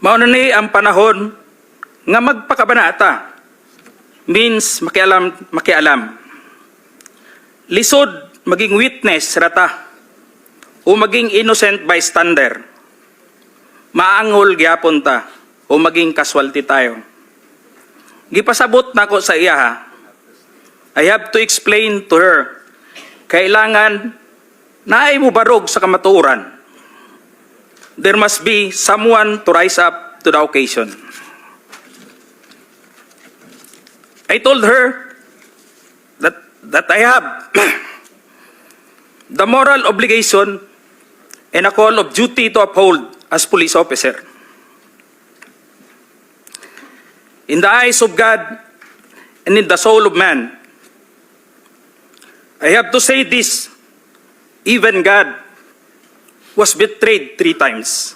Mao na ni ang panahon nga magpakabanata means makialam. Lisod maging witness rata o maging innocent bystander. Maangol gyapon ta o maging casualty tayo. Gipasabot nako sa iya ha. I have to explain to her. Kailangan naay mo barog sa kamatuoran. There must be someone to rise up to the occasion. I told her that I have the moral obligation and a call of duty to uphold as police officer. In the eyes of God and in the soul of man, I have to say this, even God was betrayed 3 times.